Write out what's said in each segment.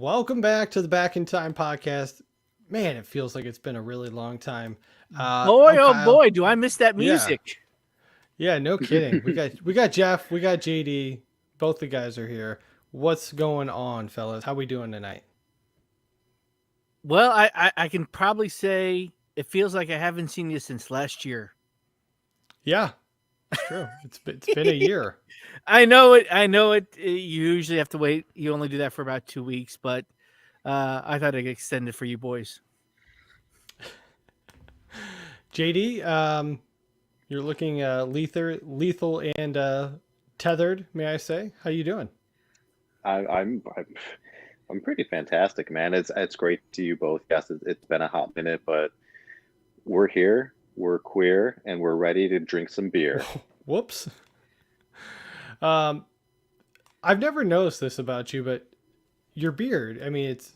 Welcome back to the Back in Time podcast. Man, it feels like it's been a really long time. Boy, I'm oh Kyle. boy, do I miss that Yeah, music. yeah, no kidding. We got Jeff, we got JD. Both the guys are here. What's going on, fellas? How we doing tonight? Well, I can probably say it feels like I haven't seen you since last year. Yeah, it's true. It's been a year. I know it. I know it. You usually have to wait. You only do that for about 2 weeks, but I thought I'd extend it for you boys. JD, you're looking lethal and tethered. May I say? How you doing? I'm pretty fantastic, man. It's great to you both. Yes, it's been a hot minute, but we're here. We're queer, and we're ready to drink some beer. Whoops. I've never noticed this about you, but your beard. I mean, it's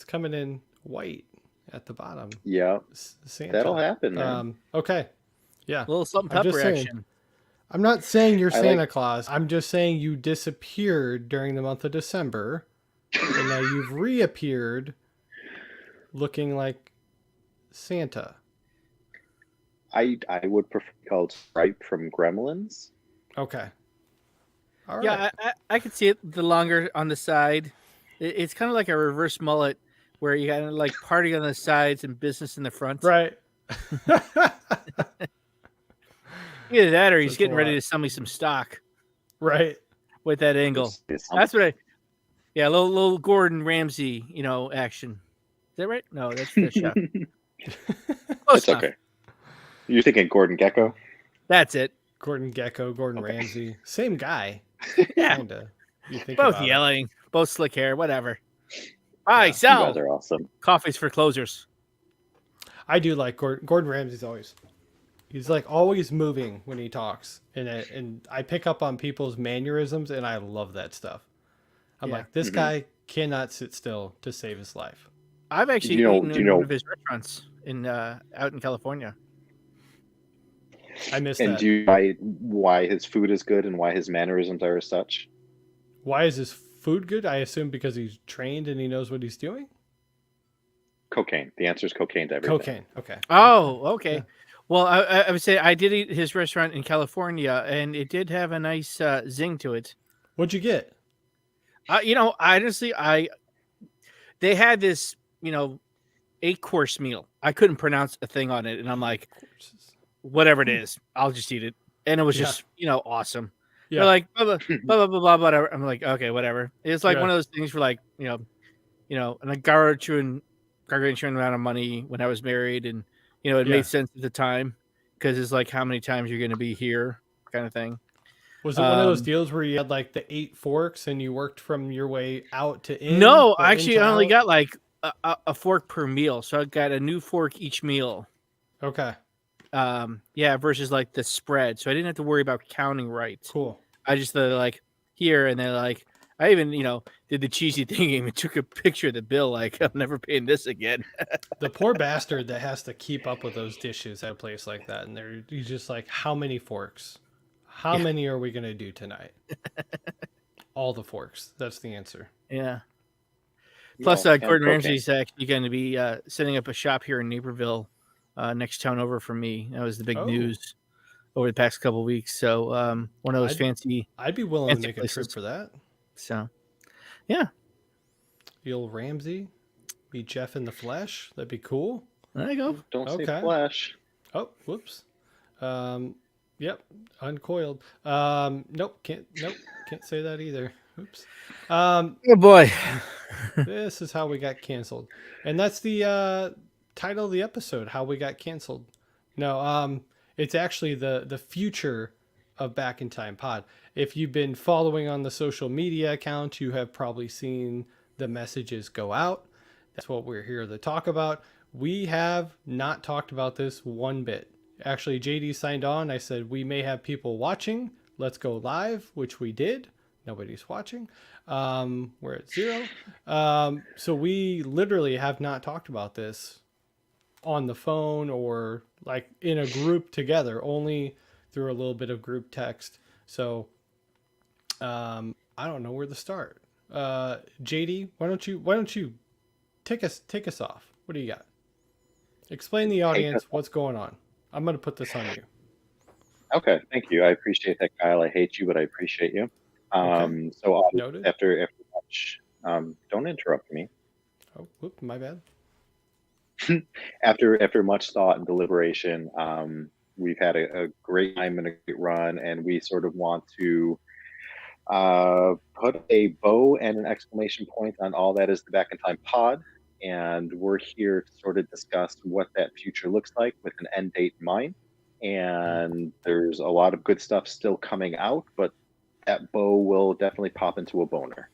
coming in white at the bottom. Yeah, Santa. that'll happen, man. Okay. Yeah. A little salt and I'm just pepper saying. action. I'm not saying you're I Santa like- Claus. I'm just saying you disappeared during the month of December, and now you've reappeared, looking like Santa. I would prefer called Stripe from Gremlins. Okay. All right. Yeah, I could see it the longer on the side. It's kind of like a reverse mullet where you got like party on the sides and business in the front. Right. Either that or he's That's a getting ready lot. to sell me some stock Right. with that angle. It's That's what yeah, little Gordon Ramsay, action. Is that right? No, that's the chef. Close It's enough. okay. You're thinking Gordon Gecko? That's it. Gordon Gecko, Gordon Okay. Ramsay, same guy. Yeah, Kinda. You think both about it. yelling, both slick hair, whatever. All right, You sell guys are awesome. coffees for closers. I do like Gordon Ramsay's always. He's like always moving when he talks, and I pick up on people's mannerisms, and I love that stuff. I'm Yeah. like, this Mhm. guy cannot sit still to save his life. I've actually Do you know- eaten do you in know- one of his restaurants in out in California. I miss And that. do you know why his food is good and why his mannerisms are as such? Why is his food good? I assume because he's trained and he knows what he's doing. Cocaine. The answer is cocaine to everything. Cocaine. Okay. Oh, okay. Yeah. Well, I would say I did eat his restaurant in California, and it did have a nice zing to it. What'd you get? Honestly, they had this, 8-course meal. I couldn't pronounce a thing on it, and I'm like, whatever it is, I'll just eat it. And it was Yeah. just, awesome. Yeah. They're like, blah, blah, blah, blah, blah, blah, whatever. I'm like, okay, whatever. It's like Yeah. one of those things for like, and a gargantuan amount of money when I was married, and it Yeah. made sense at the time because it's like how many times you're going to be here, kind of thing. Was it one of those Um, deals where you had like the 8 forks and you worked from your way out to in? No, or actually, into I only out? got like a fork per meal, so I got a new fork each meal. Okay. Yeah, versus like the spread, so I didn't have to worry about counting right. Cool. I just like here, and then like I even did the cheesy thing, even took a picture of the bill. Like I'm never paying this again. The poor bastard that has to keep up with those dishes at a place like that, and he's just like, how many forks? How Yeah. many are we gonna do tonight? All the forks. That's the answer. Yeah. Plus, Well, and Gordon cocaine. Ramsay's actually going to be setting up a shop here in Naperville, next town over from me. That was the big Oh. news over the past couple of weeks. So one of those I'd- fancy. I'd be willing to Fancy make a trip places. for that. So The old Ramsey, meet Jeff in the flesh. That'd be cool. there you go. Don't say Okay. flesh. Oh, whoops. Yep, uncoiled. Nope, can't say that either. Oops. Oh boy. This is how we got canceled, and that's the title of the episode: "How We Got Canceled." No, it's actually the future of Back in Time Pod. If you've been following on the social media account, you have probably seen the messages go out. That's what we're here to talk about. We have not talked about this one bit. Actually, JD signed on. I said we may have people watching. Let's go live, which we did. Nobody's watching. We're at 0. So we literally have not talked about this on the phone or like in a group together, only through a little bit of group text. So I don't know where to start. JD, why don't you take us off? What do you got? Explain the audience what's going on. I'm gonna put this on you. Okay, thank you. I appreciate that, Kyle. I hate you, but I appreciate you. Okay, So noted. after much, don't interrupt me. Oh, whoop, my bad. After much thought and deliberation, we've had a great time and a great run, and we sort of want to put a bow and an exclamation point on all that is the Back in Time pod. And we're here to sort of discuss what that future looks like with an end date in mind. And there's a lot of good stuff still coming out, but that bow will definitely pop into a boner.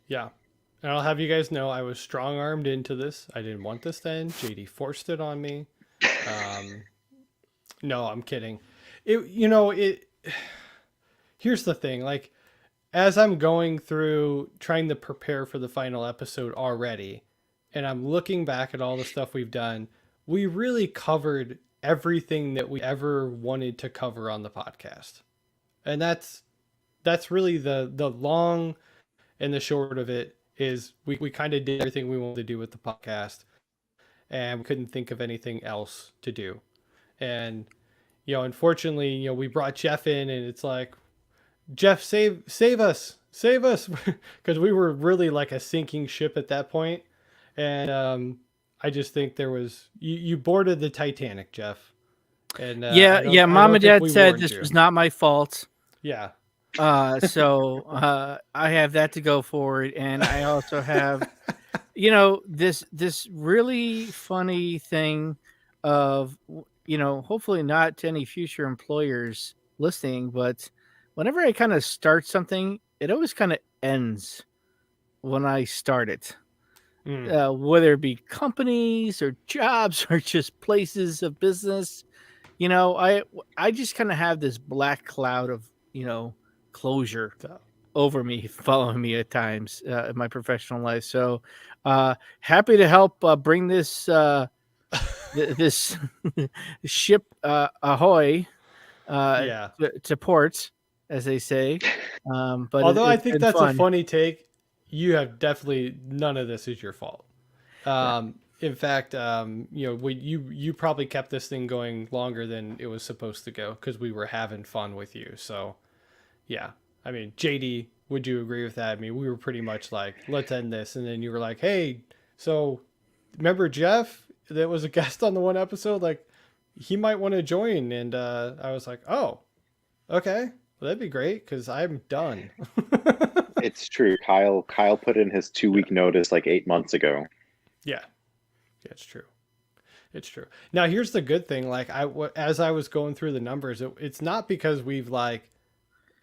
Yeah. And I'll have you guys know I was strong armed into this. I didn't want this to end. JD forced it on me. No, I'm kidding. It here's the thing, like as I'm going through trying to prepare for the final episode already, and I'm looking back at all the stuff we've done, we really covered everything that we ever wanted to cover on the podcast. And that's really the long and the short of it is we kind of did everything we wanted to do with the podcast and we couldn't think of anything else to do. And unfortunately, we brought Jeff in and it's like, Jeff, save us, because we were really like a sinking ship at that point. And I just think there was you boarded the Titanic, Jeff. And yeah. Mom and Dad said this was not my fault. Yeah. So I have that to go forward, and I also have, this really funny thing of, hopefully not to any future employers listening, but whenever I kind of start something, it always kind of ends when I start it. Whether it be companies or jobs or just places of business, I just kind of have this black cloud of, closure over me, following me at times in my professional life. So happy to help bring this this ship ahoy to port, as they say. But although I think that's fun. A funny take, you have definitely none of this is your fault. In fact, you probably kept this thing going longer than it was supposed to go because we were having fun with you. So, yeah, I mean, JD, would you agree with that? I mean, we were pretty much like, let's end this, and then you were like, hey, so remember Jeff that was a guest on the one episode? Like, he might want to join, and I was like, oh, okay. Well, that'd be great because I'm done. It's true. Kyle put in his 2-week notice like 8 months ago. Yeah, it's true. It's true. Now, here's the good thing. Like as I was going through the numbers, it's not because we've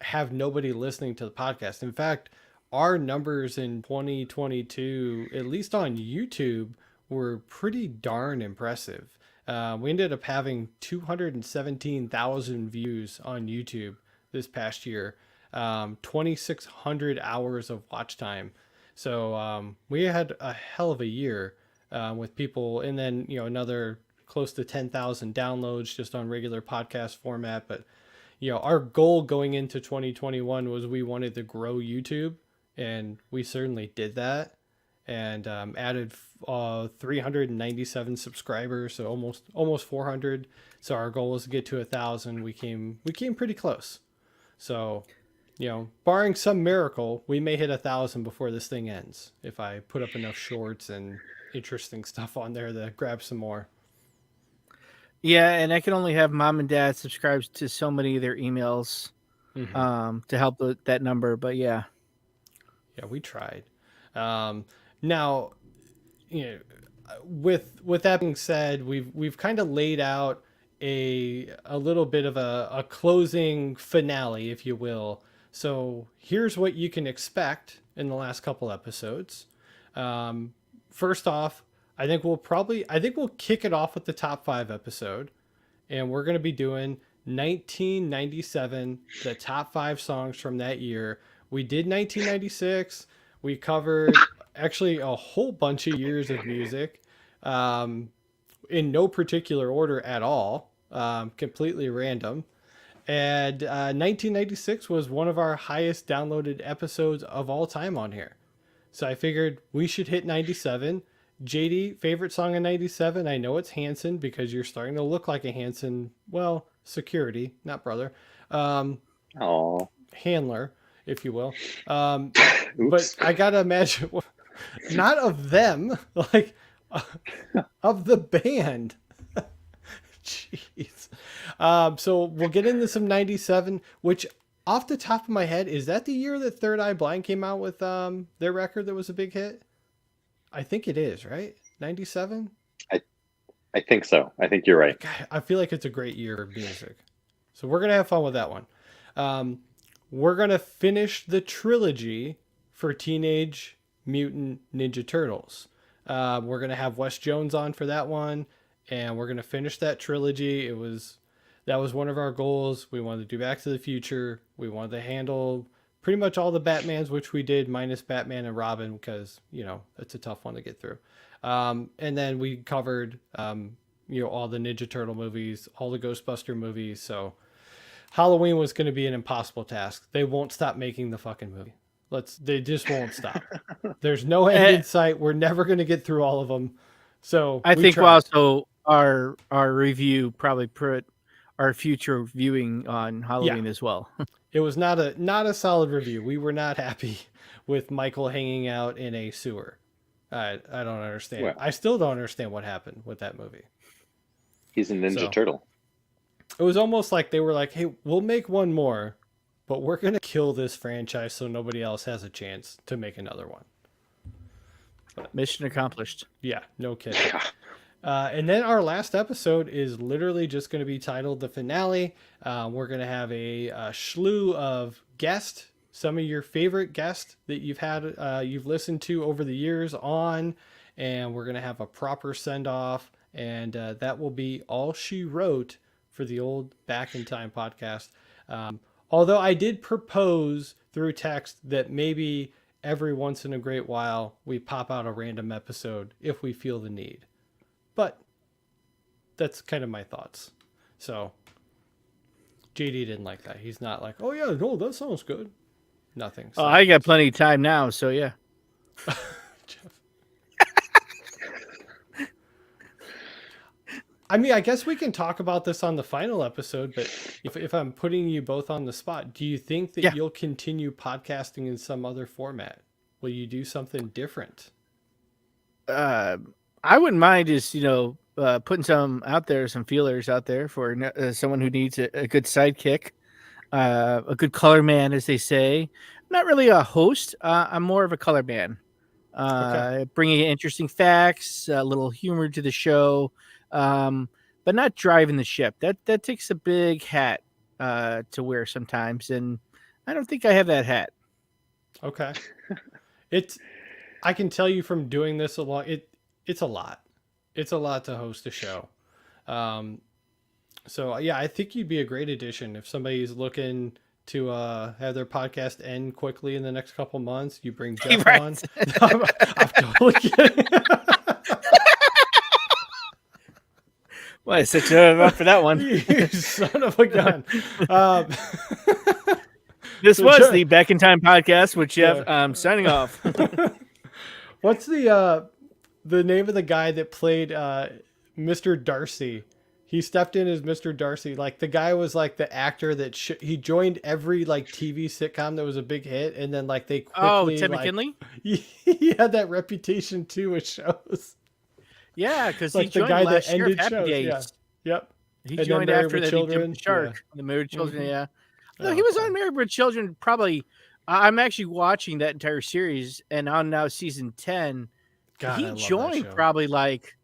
have nobody listening to the podcast. In fact, our numbers in 2022, at least on YouTube, were pretty darn impressive. We ended up having 217,000 views on YouTube this past year, 2,600 hours of watch time. So we had a hell of a year with people, and then another close to 10,000 downloads just on regular podcast format. But our goal going into 2021 was we wanted to grow YouTube, and we certainly did that, and added 397 subscribers, so almost 400. So our goal was to get to 1,000. We came pretty close. So, barring some miracle, we may hit 1,000 before this thing ends if I put up enough shorts and interesting stuff on there to grab some more. Yeah, and I can only have Mom and Dad subscribe to so many of their emails to help that number. But yeah, we tried. Now, with that being said, we've kind of laid out a little bit of a closing finale, if you will. So here's what you can expect in the last couple episodes. First off, I think we'll kick it off with the top 5 episode, and we're going to be doing 1997, the top 5 songs from that year. We did 1996. We covered actually a whole bunch of years of music, in no particular order at all, completely random. And 1996 was one of our highest downloaded episodes of all time on here. So I figured we should hit 97. JD, favorite song in 97? I know it's Hanson because you're starting to look like a Hanson, well, security, not brother. Oh, Handler, if you will. oops. But I got to imagine, not of them, like of the band. Jeez. So we'll get into some 97, which off the top of my head, is that the year that Third Eye Blind came out with their record that was a big hit? I think it is, right? 97? I think so. I think you're right. God, I feel like it's a great year of music. So we're going to have fun with that one. We're going to finish the trilogy for Teenage Mutant Ninja Turtles. We're going to have Wes Jones on for that one, and we're going to finish that trilogy. That was one of our goals. We wanted to do Back to the Future. We wanted to handle pretty much all the Batmans, which we did, minus Batman and Robin, because, it's a tough one to get through. And then we covered, all the Ninja Turtle movies, all the Ghostbuster movies. So Halloween was going to be an impossible task. They won't stop making the fucking movie. They just won't stop. There's no end in sight. We're never going to get through all of them. So I think also our review probably put our future viewing on Halloween as well. It was not a solid review. We were not happy with Michael hanging out in a sewer. I don't understand. Well, I still don't understand what happened with that movie. He's a Ninja Turtle. It was almost like they were like, hey, we'll make one more, but we're going to kill this franchise so nobody else has a chance to make another one. But, mission accomplished. Yeah, no kidding. And then our last episode is literally just going to be titled The Finale. We're going to have a slew of guests, some of your favorite guests that you've listened to over the years on, and we're going to have a proper send-off, and that will be all she wrote for the old Back in Time podcast. Although I did propose through text that maybe every once in a great while we pop out a random episode if we feel the need. But that's kind of my thoughts. So JD didn't like that. He's not like, oh yeah, no, that sounds good. Nothing. So. Oh, I got plenty of time now, so yeah. I mean, I guess we can talk about this on the final episode, but if I'm putting you both on the spot, do you think that you'll continue podcasting in some other format? Will you do something different? I wouldn't mind just, putting some feelers out there for someone who needs a good sidekick, a good color man, as they say. I'm not really a host. I'm more of a color man, bringing interesting facts, a little humor to the show, but not driving the ship. That takes a big hat to wear sometimes, and I don't think I have that hat. Okay. I can tell you from doing this a lot, it's a lot. It's a lot to host a show. So yeah, I think you'd be a great addition if somebody's looking to have their podcast end quickly in the next couple months. You bring Jeff on. I'm totally kidding. Well, I set you up for that one. You son of a gun. This was the Back in Time podcast with Jeff. Signing off. What's the name of the guy that played Mr. Darcy? He stepped in as Mr. Darcy. Like the guy was like the actor that he joined every like TV sitcom that was a big hit, and then like they quickly. Ted McKinley. He had that reputation too with shows. Yeah, because like he joined the guy last that year of ended Happy shows. Days. Yeah. Yep. He and joined after that. Children. He jumped the shark. The Married with Children. Mm-hmm. Yeah. No, he was on Married with Children. Probably. I'm actually watching that entire series, and on now season 10. God, he joined probably like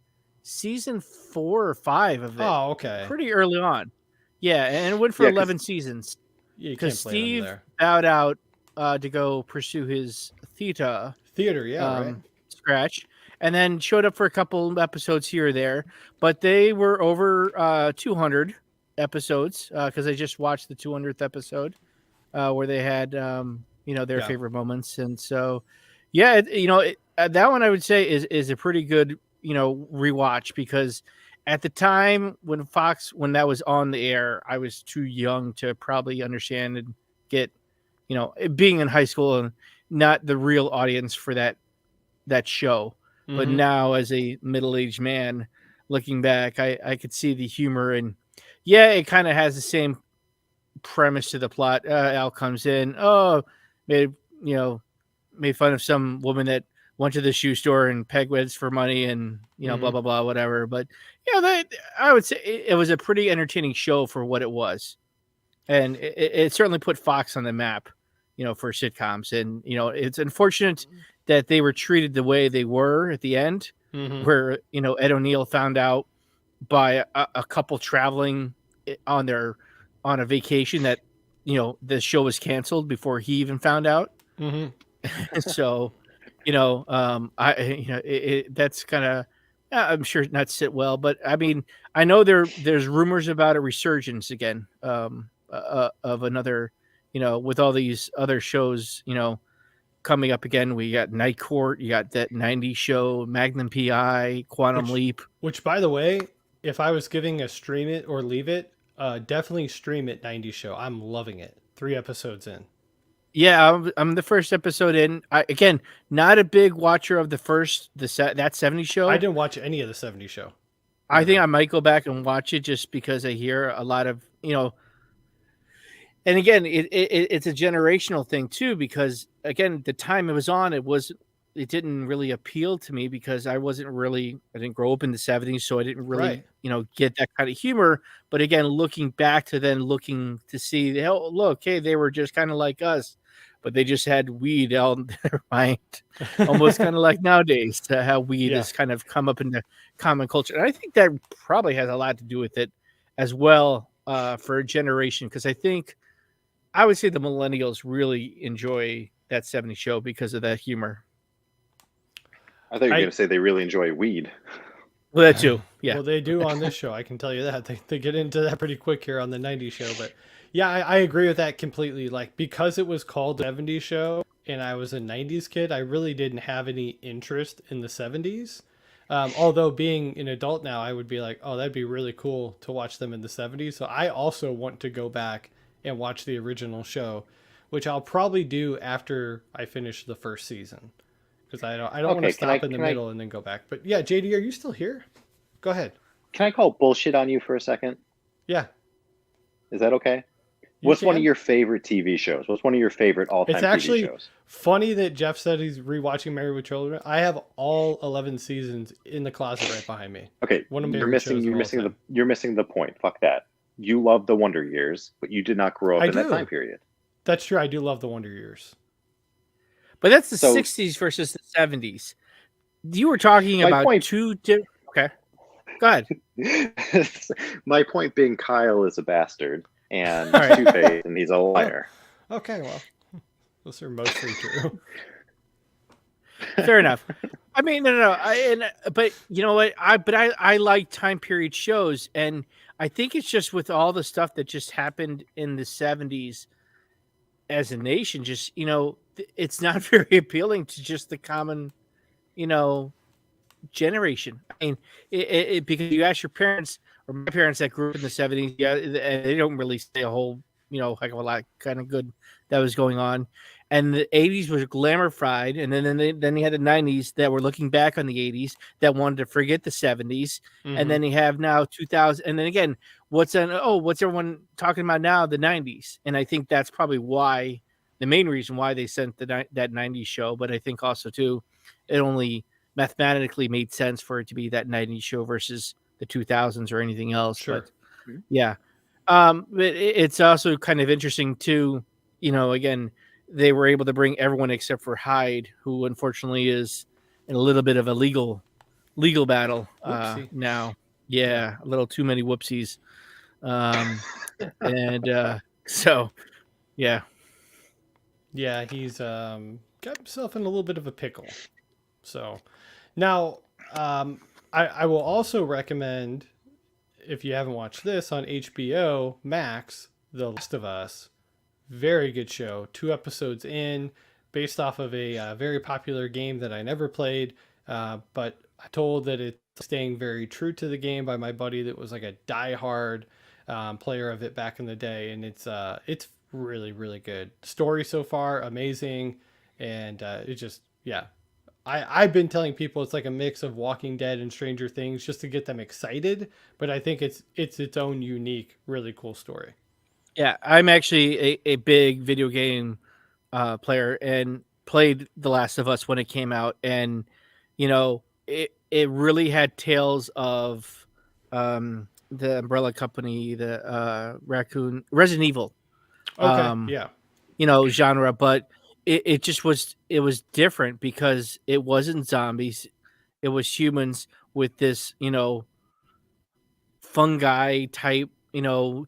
season 4 or 5 of it. Oh, okay. Pretty early on. Yeah, and it went for 11 seasons. Yeah, because Steve bowed out to go pursue his theater. Yeah, right. Scratch. And then showed up for a couple episodes here or there. But they were over 200 episodes because I just watched the 200th episode where they had, their favorite moments. And so, yeah, that one I would say is a pretty good, rewatch because at the time when that was on the air, I was too young to probably understand and get, being in high school and not the real audience for that show. But Mhm. now, as a middle-aged man, looking back, I could see the humor, and yeah, it kind of has the same premise to the plot. Al comes in, made you know made fun of some woman that went to the shoe store and peg weds for money, and blah Mhm. blah blah, whatever. But that I would say it was a pretty entertaining show for what it was, and it certainly put Fox on the map, for sitcoms. And it's unfortunate that they were treated the way they were at the end, Mhm. where Ed O'Neill found out by a couple traveling on a vacation that the show was canceled before he even found out. Mhm. So I that's kind of, I'm sure not sit well, but I mean, I know there's rumors about a resurgence again, of another, with all these other shows, coming up again. We got Night Court, you got that 90s show, Magnum PI, Quantum Which, Leap. which, by the way, if I was giving a stream it or leave it, definitely stream it. 90s show. I'm loving it. 3 episodes in. Yeah, I'm the first episode in. Again, not a big watcher of that 70 I show. didn't watch any of the 70s show. I think Never. I might go back and watch it just because I hear a lot of, and again, it's a generational thing too, because again, the time it was on, it didn't really appeal to me because I didn't grow up in the 70s, so I didn't really, Right. get that kind of humor. But again, looking to see, oh, look, hey, they were just kind of like us, but they just had weed on their mind, almost kind of like nowadays, how weed Yeah. has kind of come up into common culture. And I think that probably has a lot to do with it as well, for a generation, because I would say the millennials really enjoy that 70s show because of that humor. I thought you were I going to say they really enjoy weed. Well, that too. Yeah. Well, they do on this show. I can tell you that they get into that pretty quick here on the 90s show. But yeah, I agree with that completely. Like, because it was called the 70s show and I was a 90s kid, I really didn't have any interest in the 70s. Although being an adult now, I would be like, oh, that'd be really cool to watch them in the 70s. So I also want to go back and watch the original show, which I'll probably do after I finish the first season, because I don't want to Okay, stop in the middle and then go back. But yeah, JD, are you still here? Go ahead. can I call bullshit on you for a second? Yeah, Is that okay? you What's one of can. your favorite TV shows? What's one of your favorite all-time It's TV actually shows? funny that Jeff said he's rewatching Married with Children. I have all 11 seasons in the closet right behind me. Okay, One of my you're favorite missing shows you're of all missing the time. you're missing the point. Fuck that. You love the Wonder Years, but you did not grow up I in that time do. period. That's true. I do love the Wonder Years. But that's the So 60s versus the 70s. You were talking my about point two different. Okay. Go ahead. my point being Kyle is a bastard and All right. two-faced and he's a liar. Okay, well, those are mostly true. Fair enough. I mean, no. But you know what? I like time period shows, and I think it's just with all the stuff that just happened in the 70s as a nation, just it's not very appealing to just the common, you know, generation. I mean, because you ask your parents or my parents that grew up in the 70s, yeah, they don't really say a whole, heck of a lot kind of good that was going on. And the 80s was glamorified, and then you had the 90s that were looking back on the 80s that wanted to forget the 70s, and Hmm. then you have now 2000, and then again, what's everyone talking about now? The 90s, and I think that's probably why the main reason why they sent that 90s show. But I think also too, it only mathematically made sense for it to be that 90s show versus the 2000s or anything else. Sure. But yeah, but it's also kind of interesting too. Again, they were able to bring everyone except for Hyde, who unfortunately is in a little bit of a legal battle Whoopsie. now. Yeah, a little too many whoopsies. And so yeah. Yeah, he's got himself in a little bit of a pickle. So now, I will also recommend, if you haven't watched this on HBO Max, The Last of Us. Very good show. 2 episodes in, based off of a very popular game that I never played, but I told that it's staying very true to the game by my buddy that was like a diehard player of it back in the day, and it's really really good. Story so far amazing, and it just yeah. I've been telling people it's like a mix of Walking Dead and Stranger Things just to get them excited, but I think it's its own unique, really cool story. Yeah, I'm actually a big video game player and played The Last of Us when it came out, and it really had tales of the Umbrella Company, the Raccoon Resident Evil, Okay, yeah, genre, but it just was different because it wasn't zombies, it was humans with this fungi type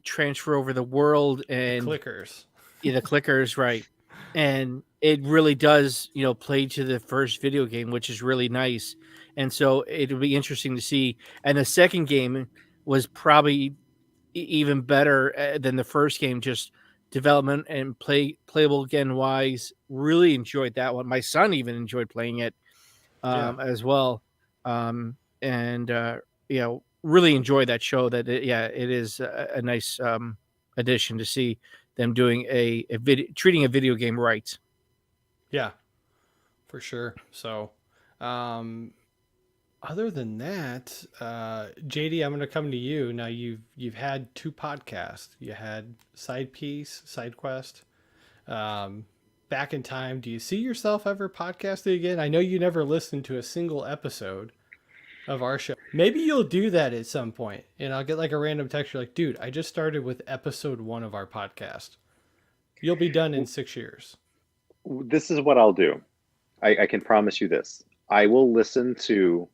transfer over the world, and clickers. yeah, the clickers, right. And it really does, play to the first video game, which is really nice. And so it'll be interesting to see. And the second game was probably even better than the first game, just development and playable again wise. Really enjoyed that one. My son even enjoyed playing it as well. And really enjoy that show. It is a nice addition to see them doing a video, treating a video game right. Yeah, for sure. So, other than that, JD, I'm going to come to you. Now you've had 2 podcasts. You had Side Piece, Side Quest, Back in Time. Do you see yourself ever podcasting again? I know you never listened to a single episode of our show. Maybe you'll do that at some point, and I'll get like a random text. You're like, dude, I just started with episode 1 of our podcast. You'll be done in 6 years. This is what I'll do. I can promise you this. I will listen to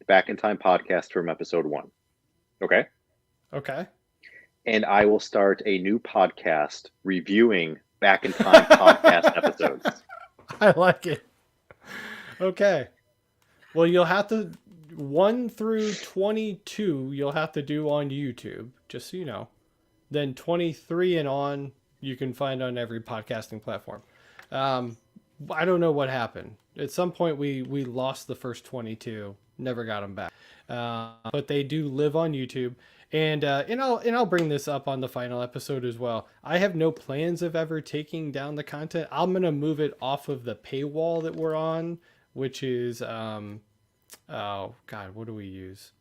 Back in Time podcast from episode 1. Okay? Okay. And I will start a new podcast reviewing Back in Time podcast episodes. I like it. Okay. Well, you'll have to 1 through 22 you'll have to do on YouTube, just so you know. Then 23 and on you can find on every podcasting platform. I don't know what happened. At some point we lost the first 22, never got them back. But they do live on YouTube, and I'll bring this up on the final episode as well. I have no plans of ever taking down the content. I'm gonna move it off of the paywall that we're on, which is oh god, what do we use?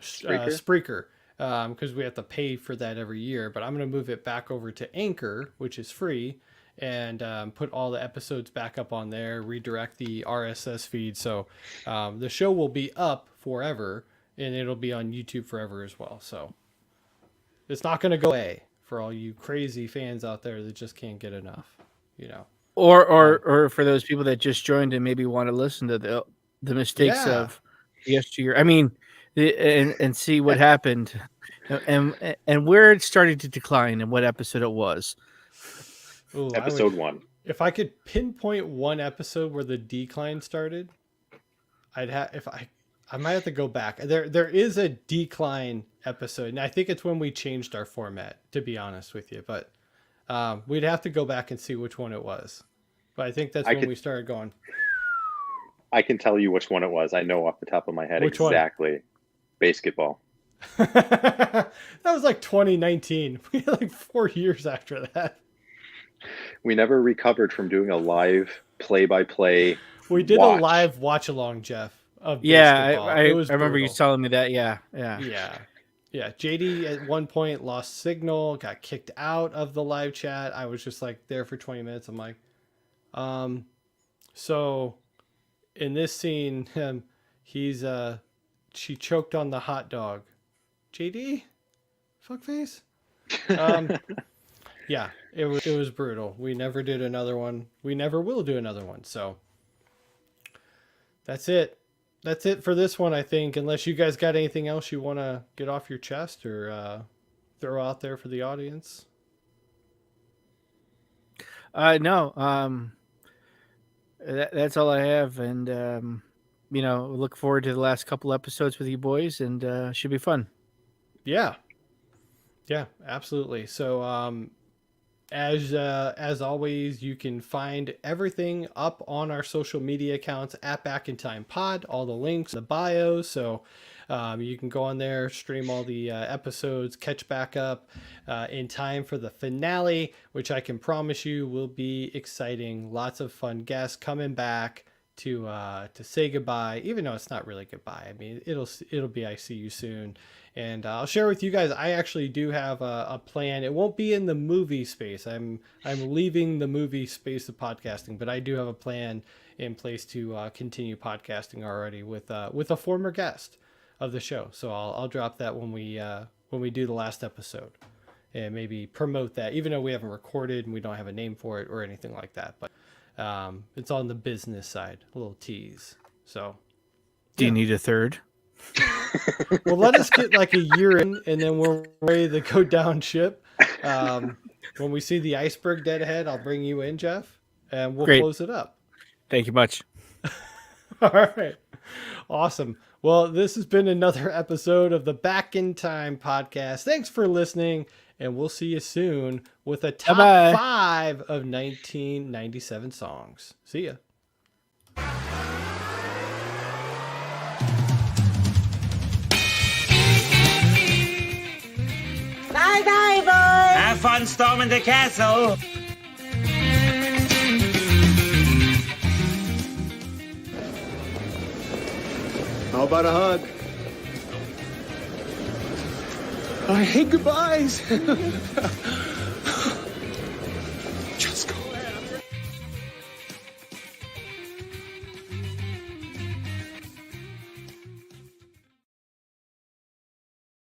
Spreaker. Because we have to pay for that every year, but I'm going to move it back over to Anchor, which is free, and put all the episodes back up on there, redirect the RSS feed. So the show will be up forever, and it'll be on YouTube forever as well. So it's not going to go away for all you crazy fans out there that just can't get enough, Or for those people that just joined and maybe want to listen to the mistakes of yesteryear. I mean, and see what happened, and where it started to decline, and what episode it was. Ooh, episode 1. If I could pinpoint one episode where the decline started, I might have to go back. There is a decline episode, and I think it's when we changed our format, to be honest with you. But we'd have to go back and see which one it was. But I think that's when we started going. I can tell you which one it was. I know off the top of my head which exactly. One? Basketball. That was like 2019. We had like 4 years after that. We never recovered from doing a live play-by-play. We did a live watch-along, Jeff. Of basketball. I remember you telling me that. Yeah. JD at one point lost signal, got kicked out of the live chat. I was just like there for 20 minutes. I'm like, so in this scene, she choked on the hot dog. JD, fuckface. Yeah, it was brutal. We never did another one. We never will do another one. So that's it. That's it for this one, I think. Unless you guys got anything else you want to get off your chest or throw out there for the audience. No. That's all I have, and look forward to the last couple episodes with you boys, and should be fun. Yeah, absolutely. So as always, you can find everything up on our social media accounts at Back in Time Pod. All the links in the bio, so you can go on there, stream all the episodes, catch back up in time for the finale, which I can promise you will be exciting. Lots of fun guests coming back to say goodbye, even though it's not really goodbye. I mean, it'll be I see you soon. And I'll share with you guys, I actually do have a plan. It won't be in the movie space. I'm leaving the movie space of podcasting, but I do have a plan in place to continue podcasting already with a former guest of the show. So I'll drop that when we do the last episode, and maybe promote that, even though we haven't recorded and we don't have a name for it or anything like that. But it's on the business side, a little tease. So Do you need a third? well, let us get like a year in, and then we're ready to go down ship. When we see the iceberg dead ahead, I'll bring you in, Jeff, and we'll Great. close it up. Thank you much. All right. Awesome. Well, this has been another episode of the Back in Time podcast. Thanks for listening, and we'll see you soon with a top Bye-bye. 5 of 1997 songs. See ya. Bye-bye, boys! Have fun storming the castle. How about a hug? I hate goodbyes.